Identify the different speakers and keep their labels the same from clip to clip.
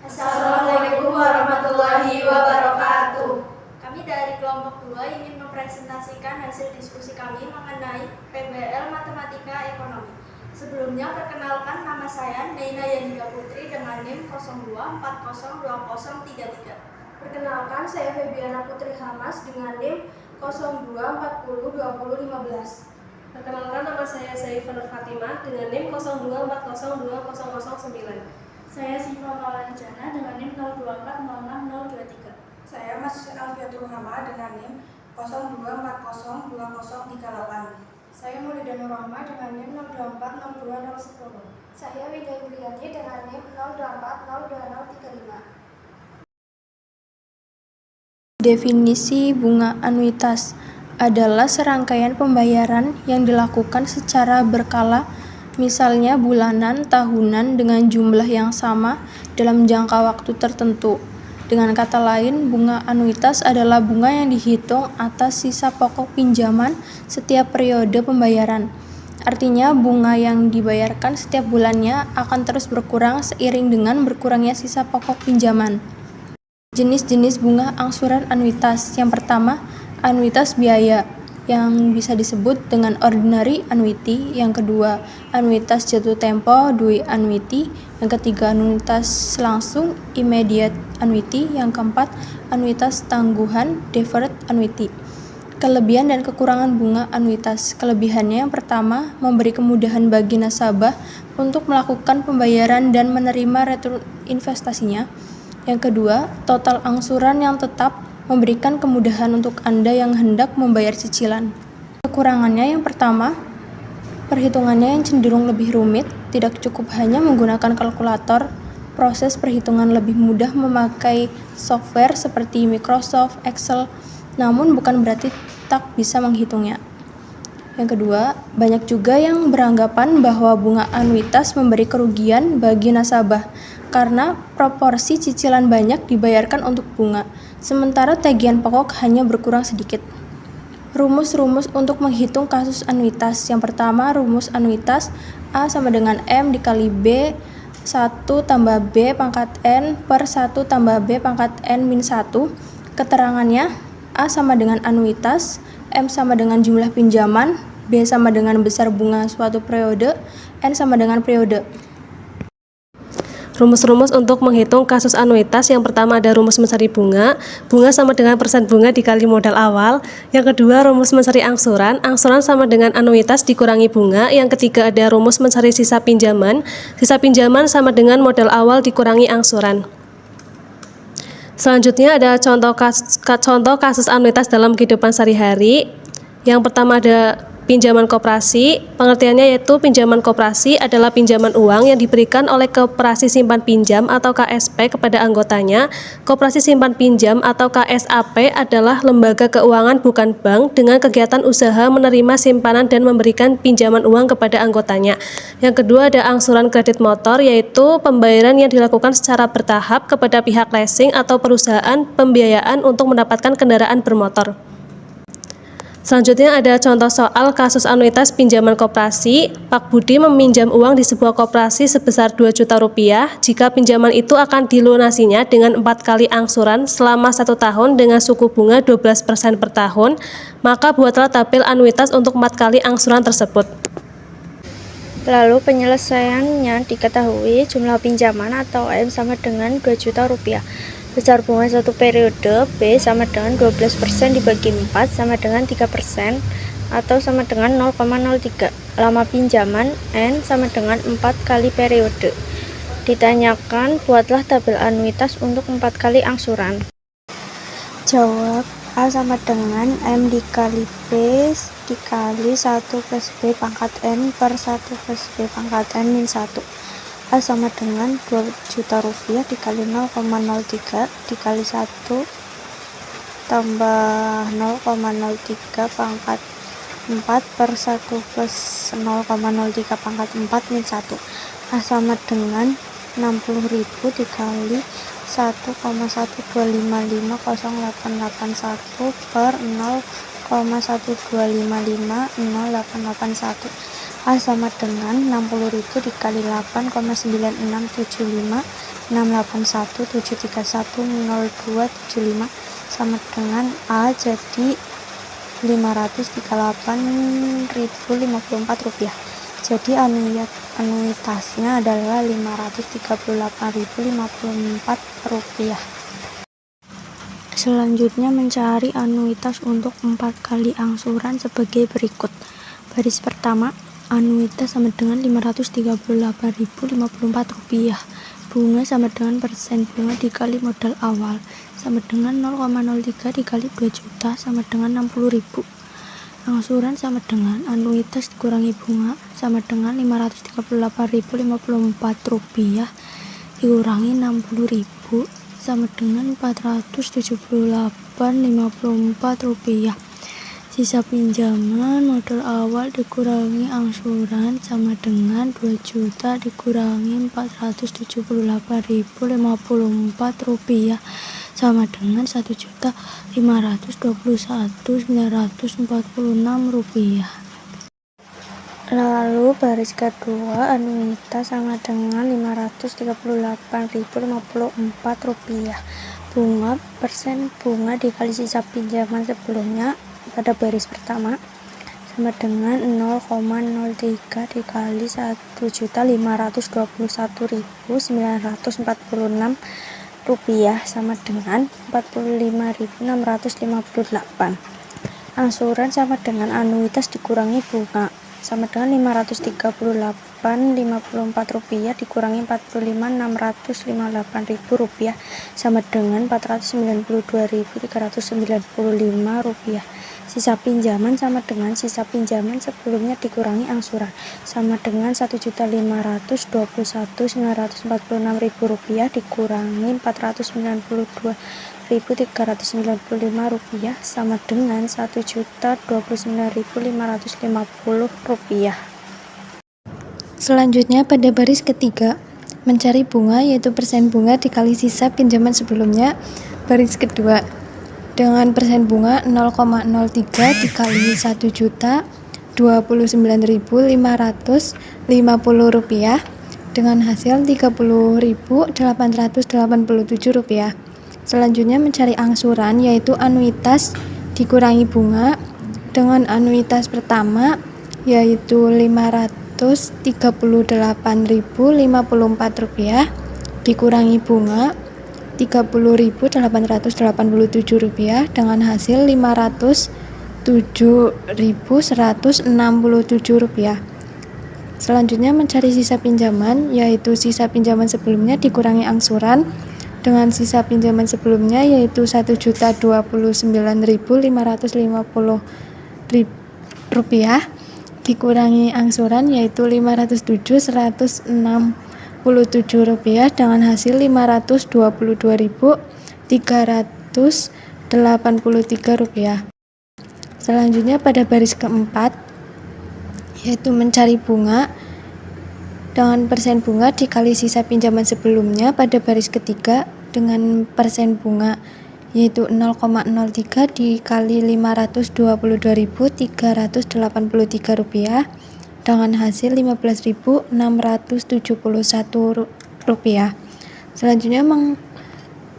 Speaker 1: Assalamualaikum warahmatullahi wabarakatuh.
Speaker 2: Kami dari kelompok 2 ingin mempresentasikan hasil diskusi kami mengenai PBL Matematika Ekonomi. Sebelumnya perkenalkan, nama saya Neina Yanida Putri dengan NIM 02402033.
Speaker 3: Perkenalkan, saya Febiana Putri Hamas dengan NIM 02402015.
Speaker 4: Perkenalkan, nama saya Saifah Nur Fatimah dengan NIM 02402009.
Speaker 5: Saya Siva Maulana dengan NIM 02406023.
Speaker 6: Saya Mas Alfiatul Hama dengan NIM 02402038.
Speaker 7: Saya Maulida Nur Rahma dengan NIM 02402010.
Speaker 8: Saya Widya Yuliati dengan NIM 02402035.
Speaker 9: Definisi bunga anuitas adalah serangkaian pembayaran yang dilakukan secara berkala, misalnya bulanan, tahunan dengan jumlah yang sama dalam jangka waktu tertentu. Dengan kata lain, bunga anuitas adalah bunga yang dihitung atas sisa pokok pinjaman setiap periode pembayaran. Artinya, bunga yang dibayarkan setiap bulannya akan terus berkurang seiring dengan berkurangnya sisa pokok pinjaman. Jenis-jenis bunga angsuran anuitas. Yang pertama, anuitas biaya, yang bisa disebut dengan ordinary annuity. Yang kedua, anuitas jatuh tempo, due annuity. Yang ketiga, anuitas langsung, immediate annuity. Yang keempat, anuitas tangguhan, deferred annuity. Kelebihan dan kekurangan bunga anuitas. Kelebihannya yang pertama, memberi kemudahan bagi nasabah untuk melakukan pembayaran dan menerima return investasinya. Yang kedua, total angsuran yang tetap memberikan kemudahan untuk Anda yang hendak membayar cicilan. Kekurangannya yang pertama, perhitungannya yang cenderung lebih rumit, tidak cukup hanya menggunakan kalkulator, proses perhitungan lebih mudah memakai software seperti Microsoft Excel, namun bukan berarti tak bisa menghitungnya. Yang kedua, banyak juga yang beranggapan bahwa bunga anuitas memberi kerugian bagi nasabah karena proporsi cicilan banyak dibayarkan untuk bunga, sementara tagihan pokok hanya berkurang sedikit. Rumus-rumus untuk menghitung kasus anuitas. Yang pertama, rumus anuitas A sama dengan M dikali B 1 tambah B pangkat N per 1 tambah B pangkat N min 1. Keterangannya, A sama dengan anuitas, M sama dengan jumlah pinjaman, B sama dengan besar bunga suatu periode, N sama dengan periode.
Speaker 4: Rumus-rumus untuk menghitung kasus anuitas. Yang pertama ada rumus mencari bunga. Bunga sama dengan persen bunga dikali modal awal. Yang kedua rumus mencari angsuran. Angsuran sama dengan anuitas dikurangi bunga. Yang ketiga ada rumus mencari sisa pinjaman. Sisa pinjaman sama dengan modal awal dikurangi angsuran. Selanjutnya ada contoh kasus anuitas dalam kehidupan sehari-hari. Yang pertama ada pinjaman koperasi. Pengertiannya yaitu pinjaman koperasi adalah pinjaman uang yang diberikan oleh koperasi simpan pinjam atau KSP kepada anggotanya. Koperasi simpan pinjam atau KSAP adalah lembaga keuangan bukan bank dengan kegiatan usaha menerima simpanan dan memberikan pinjaman uang kepada anggotanya. Yang kedua ada angsuran kredit motor, yaitu pembayaran yang dilakukan secara bertahap kepada pihak leasing atau perusahaan pembiayaan untuk mendapatkan kendaraan bermotor. Selanjutnya ada contoh soal kasus anuitas pinjaman koperasi. Pak Budi meminjam uang di sebuah koperasi sebesar 2 juta rupiah. Jika pinjaman itu akan dilunasinya dengan 4 kali angsuran selama 1 tahun dengan suku bunga 12% per tahun, maka buatlah tabel anuitas untuk 4 kali angsuran tersebut.
Speaker 10: Lalu penyelesaiannya diketahui, jumlah pinjaman atau M sama dengan 2 juta rupiah. Besar bunga satu periode B sama dengan 12% dibagi 4 sama dengan 3% atau sama dengan 0,03. Lama pinjaman N sama dengan 4 kali periode. Ditanyakan, buatlah tabel anuitas untuk 4 kali angsuran.
Speaker 8: Jawab, A sama dengan M dikali B dikali 1 plus B pangkat N per 1 plus B pangkat N min 1. A sama dengan 2 juta rupiah dikali 0,03 dikali 1 tambah 0,03 pangkat 4 per 1 plus 0,03 pangkat 4 min 1. A sama dengan 60.000 dikali 1,125508881 per 0,125508881. A sama dengan 60.000 dikali 8,9675 681,731,0275 sama dengan A, jadi 538.054 rupiah. Jadi anuitasnya adalah 538.054 rupiah. Selanjutnya mencari anuitas untuk 4 kali angsuran sebagai berikut. Baris pertama, anuitas sama dengan 538.054 rupiah. Bunga sama dengan persen bunga dikali modal awal sama dengan 0,03 dikali 2 juta sama dengan 60.000. Angsuran sama dengan anuitas dikurangi bunga sama dengan 538.054 rupiah dikurangi 60.000 sama dengan 478,54 rupiah. Sisa pinjaman modal awal dikurangi angsuran sama dengan 2 juta dikurangi 478.054 rupiah sama dengan 1.521.946 rupiah. Lalu baris kedua, anuitas sama dengan 538.054 rupiah. Bunga persen bunga dikali sisa pinjaman sebelumnya pada baris pertama sama dengan 0,03 dikali 1.521.946 rupiah sama dengan 45.658. Angsuran sama dengan anuitas dikurangi bunga sama dengan 538.054 rupiah dikurangi 45.658.000 rupiah sama dengan 492.395 rupiah. Sisa pinjaman sama dengan sisa pinjaman sebelumnya dikurangi angsuran sama dengan 1.521.946.000 rupiah dikurangi 492.395 rupiah sama dengan 1.029.550 rupiah. Selanjutnya pada baris ketiga, mencari bunga yaitu persen bunga dikali sisa pinjaman sebelumnya. Baris kedua, dengan persen bunga 0,03 dikali 1.029.550 rupiah dengan hasil 30.887 rupiah. Selanjutnya mencari angsuran yaitu anuitas dikurangi bunga. Dengan anuitas pertama yaitu 538.054 rupiah dikurangi bunga 30.887 rupiah dengan hasil 507.167 rupiah. Selanjutnya mencari sisa pinjaman yaitu sisa pinjaman sebelumnya dikurangi angsuran. Dengan sisa pinjaman sebelumnya yaitu 1.029.550 rupiah dikurangi angsuran yaitu 507.167 rupiah dengan hasil 522.383 rupiah. Selanjutnya pada baris keempat yaitu mencari bunga dengan persen bunga dikali sisa pinjaman sebelumnya pada baris ketiga dengan persen bunga yaitu 0,03 dikali 522.383 rupiah dengan hasil 15.671 rupiah. Selanjutnya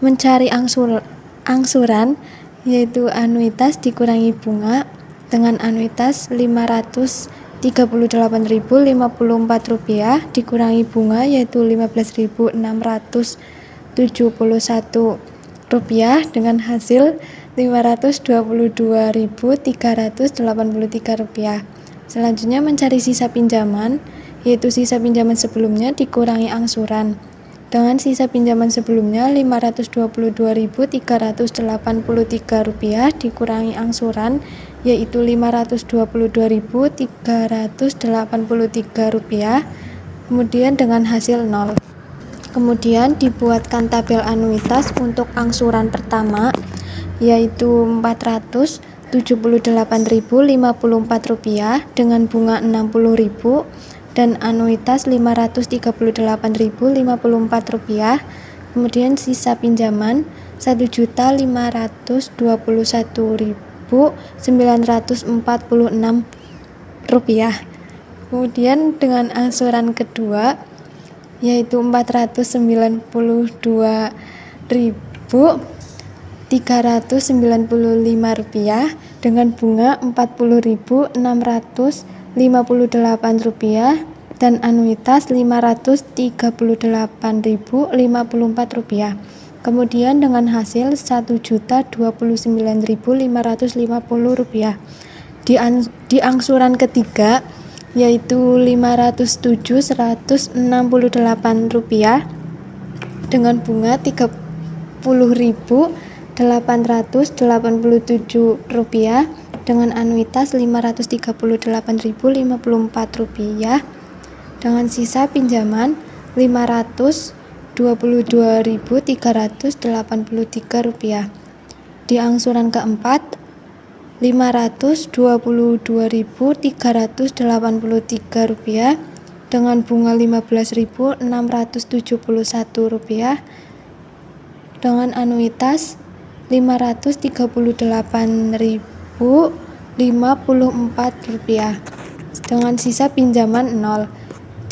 Speaker 8: mencari angsuran yaitu anuitas dikurangi bunga. Dengan anuitas 538.054 rupiah dikurangi bunga yaitu 15.671 rupiah dengan hasil 522.383 rupiah. Selanjutnya mencari sisa pinjaman yaitu sisa pinjaman sebelumnya dikurangi angsuran. Dengan sisa pinjaman sebelumnya 522.383 rupiah dikurangi angsuran yaitu 522.383 rupiah, kemudian dengan hasil 0. Kemudian dibuatkan tabel anuitas untuk angsuran pertama yaitu 478.054 rupiah dengan bunga 60.000 dan anuitas 538.054 rupiah. Kemudian sisa pinjaman 1.521.946 rupiah. Kemudian dengan angsuran kedua yaitu Rp492.395 dengan bunga Rp40.658 dan anuitas Rp538.054. Kemudian dengan hasil Rp1.029.550. Di angsuran ketiga yaitu Rp507.168 dengan bunga Rp30.887 dengan anuitas Rp538.054 dengan sisa pinjaman Rp522.383. Di angsuran keempat Rp522.383 dengan bunga Rp15.671 dengan anuitas Rp538.054 dengan sisa pinjaman 0.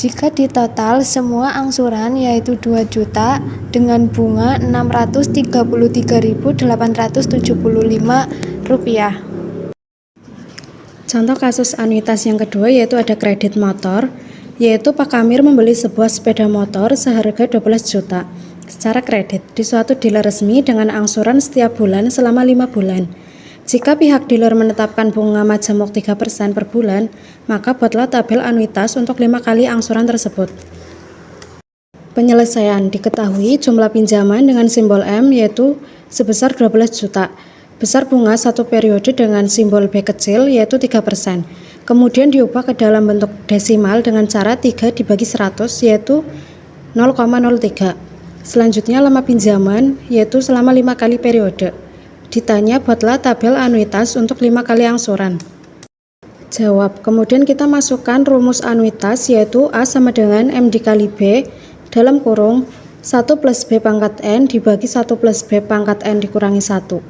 Speaker 8: Jika ditotal semua angsuran yaitu 2 juta dengan bunga Rp633.875.
Speaker 11: Contoh kasus anuitas yang kedua yaitu ada kredit motor, yaitu Pak Kamir membeli sebuah sepeda motor seharga 12 juta secara kredit di suatu dealer resmi dengan angsuran setiap bulan selama 5 bulan. Jika pihak dealer menetapkan bunga majemuk 3% per bulan, maka buatlah tabel anuitas untuk 5 kali angsuran tersebut. Penyelesaian: diketahui jumlah pinjaman dengan simbol M yaitu sebesar 12 juta. Besar bunga satu periode dengan simbol B kecil yaitu 3%. Kemudian diubah ke dalam bentuk desimal dengan cara 3 dibagi 100 yaitu 0,03. Selanjutnya lama pinjaman yaitu selama 5 kali periode. Ditanya buatlah tabel anuitas untuk 5 kali angsuran. Jawab. Kemudian kita masukkan rumus anuitas yaitu A sama dengan M dikali B dalam kurung 1 plus B pangkat N dibagi 1 plus B pangkat N dikurangi 1.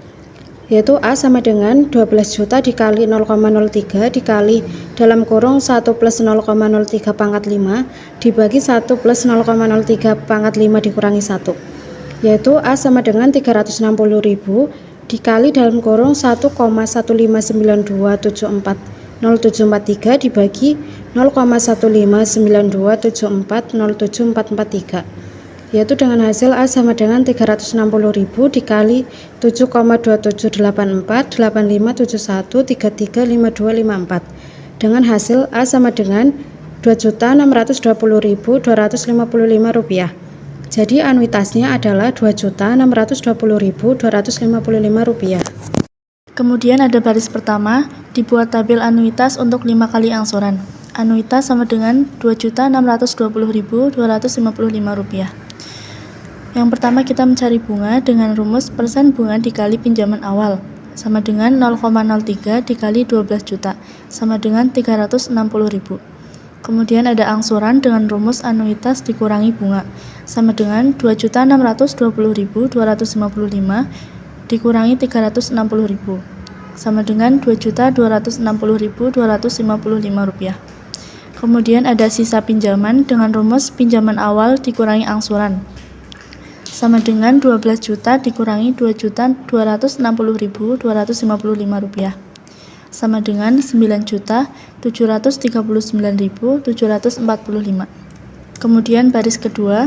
Speaker 11: Yaitu A sama dengan 12 juta dikali 0,03 dikali dalam kurung 1 plus 0,03 pangkat 5 dibagi 1 plus 0,03 pangkat 5 dikurangi 1. Yaitu A sama dengan 360.000 dikali dalam kurung 1,159274073 dibagi 0,15927407443. Yaitu dengan hasil A sama dengan 360.000 dikali 7,27848571335254 dengan hasil A sama dengan Rp2.620.255. Jadi anuitasnya adalah Rp2.620.255.
Speaker 5: Kemudian ada baris pertama, dibuat tabel anuitas untuk 5 kali angsuran. Anuitas sama dengan Rp2.620.255. Yang pertama kita mencari bunga dengan rumus persen bunga dikali pinjaman awal sama dengan 0,03 dikali 12 juta sama dengan 360.000. Kemudian ada angsuran dengan rumus anuitas dikurangi bunga sama dengan 2.620.255 dikurangi 360.000 sama dengan 2.260.255 rupiah. Kemudian ada sisa pinjaman dengan rumus pinjaman awal dikurangi angsuran sama dengan 12 juta dikurangi 2.260.255 rupiah sama dengan 9.739.745. Kemudian baris kedua,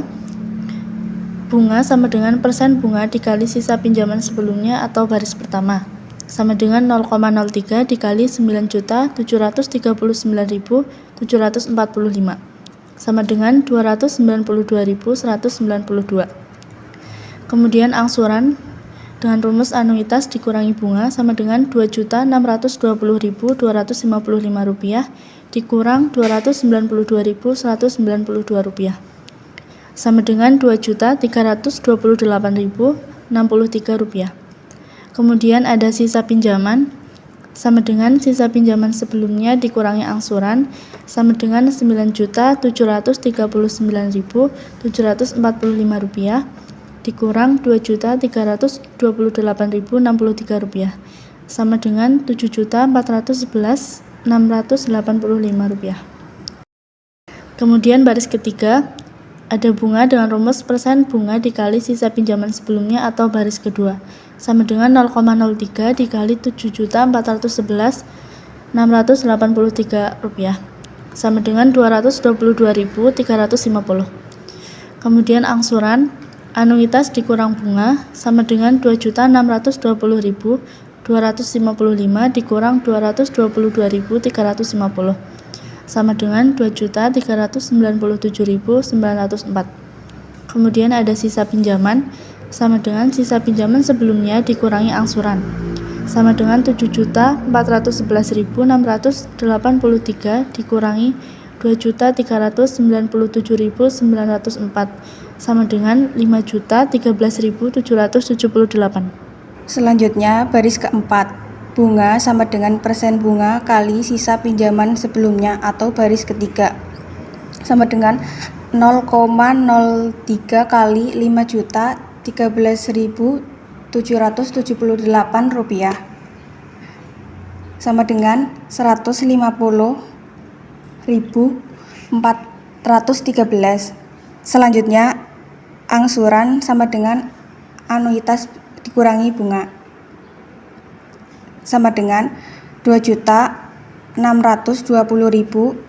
Speaker 5: bunga sama dengan persen bunga dikali sisa pinjaman sebelumnya atau baris pertama sama dengan 0,03 dikali 9.739.745 sama dengan 292.192. Kemudian angsuran dengan rumus anuitas dikurangi bunga sama dengan 2.620.255 rupiah dikurang 292.192 rupiah sama dengan 2.328.063 rupiah. Kemudian ada sisa pinjaman sama dengan sisa pinjaman sebelumnya dikurangi angsuran sama dengan 9.739.745 rupiah dikurang 2.328.063 rupiah sama dengan 7.411.685 rupiah. Kemudian baris ketiga ada bunga dengan rumus persen bunga dikali sisa pinjaman sebelumnya atau baris kedua sama dengan 0,03 dikali 7.411.683 rupiah sama dengan 222.350. Kemudian angsuran anuitas dikurang bunga sama dengan 2.620.255 dikurang 222.350 sama dengan 2.397.904. Kemudian ada sisa pinjaman sama dengan sisa pinjaman sebelumnya dikurangi angsuran sama dengan 7.411.683 dikurangi 2.397.904 sama dengan 5.013.778.
Speaker 6: Selanjutnya baris keempat, bunga sama dengan persen bunga kali sisa pinjaman sebelumnya atau baris ketiga sama dengan 0,03 kali 5.013.778 rupiah sama dengan 150.413. Selanjutnya angsuran sama dengan anuitas dikurangi bunga sama dengan 2.620.255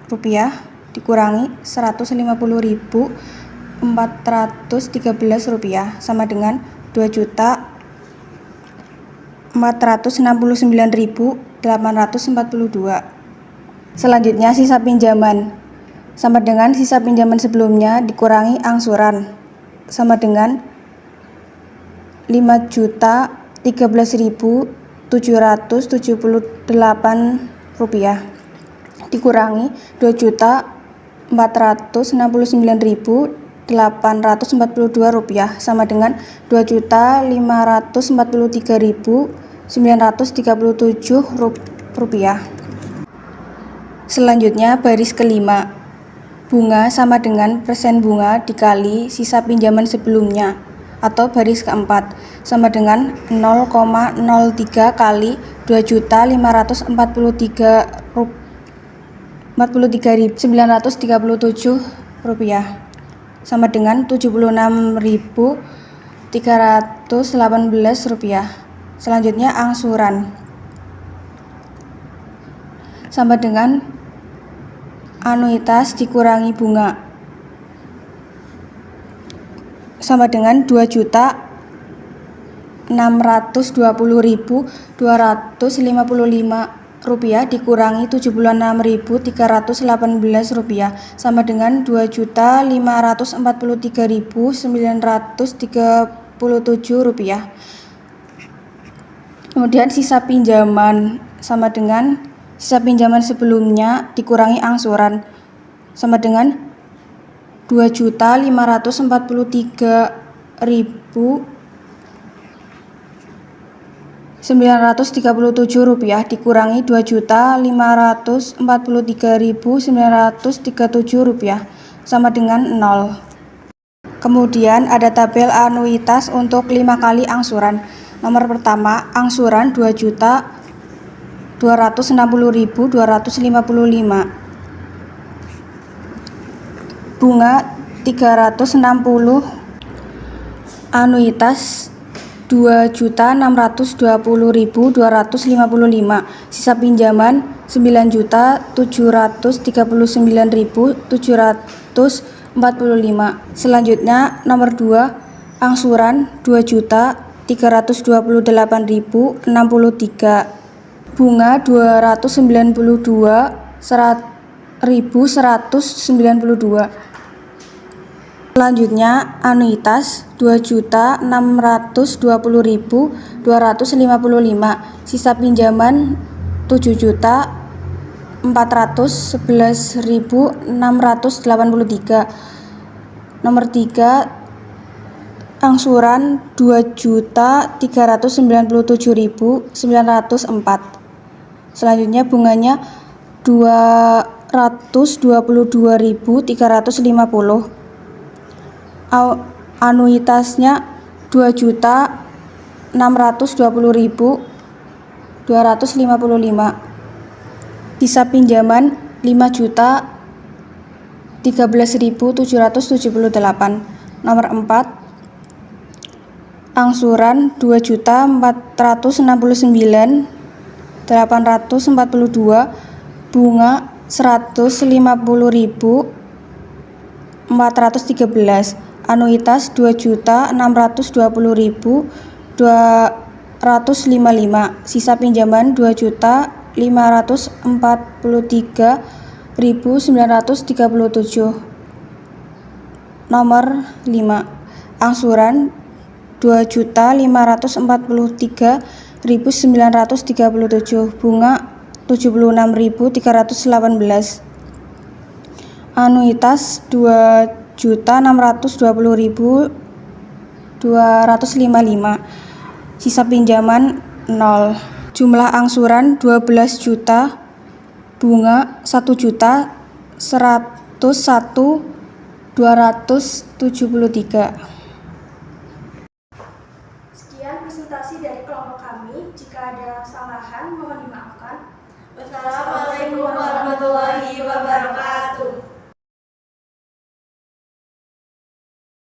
Speaker 6: rupiah dikurangi 150.413 rupiah sama dengan 2.469.842. Selanjutnya sisa pinjaman sama dengan sisa pinjaman sebelumnya dikurangi angsuran sama dengan 5.013.778 rupiah dikurangi 2.469.842 rupiah sama dengan 2.543.937 rupiah. Selanjutnya baris kelima, bunga sama dengan persen bunga dikali sisa pinjaman sebelumnya atau baris keempat sama dengan 0,03 kali 2.543.937 rupiah sama dengan 76.318 rupiah. Selanjutnya angsuran sama dengan anuitas dikurangi bunga sama dengan 2.620.255 rupiah dikurangi 76.318 rupiah sama dengan 2.543.937 rupiah. Kemudian sisa pinjaman sama dengan sisa pinjaman sebelumnya dikurangi angsuran sama dengan 2.543.937 rupiah dikurangi 2.543.937 rupiah sama dengan 0. Kemudian ada tabel anuitas untuk 5 kali angsuran. Nomor pertama, angsuran 2.260.255, bunga 360, anuitas 2.620.255, sisa pinjaman 9.739.745. Selanjutnya nomor 2, angsuran 2.328.063, bunga 292.192. Selanjutnya anuitas 2.620.255, sisa pinjaman 7.411.683. Nomor 3, angsuran 2.397.904. Selanjutnya bunganya 222.350. Anuitasnya 2.620.255. Sisa pinjaman 5.013.778. Nomor 4, angsuran 2.469.842, bunga 150.413, anuitas 2.620.255, sisa pinjaman 2.543.937. Nomor 5, angsuran 2.543.937, bunga 76.318, anuitas 2.620.255, sisa pinjaman 0. Jumlah angsuran 12 juta, bunga 1.101.273.
Speaker 3: Sekian presentasi dari kelompok kami. Jika ada kesalahan, mohon dimaafkan.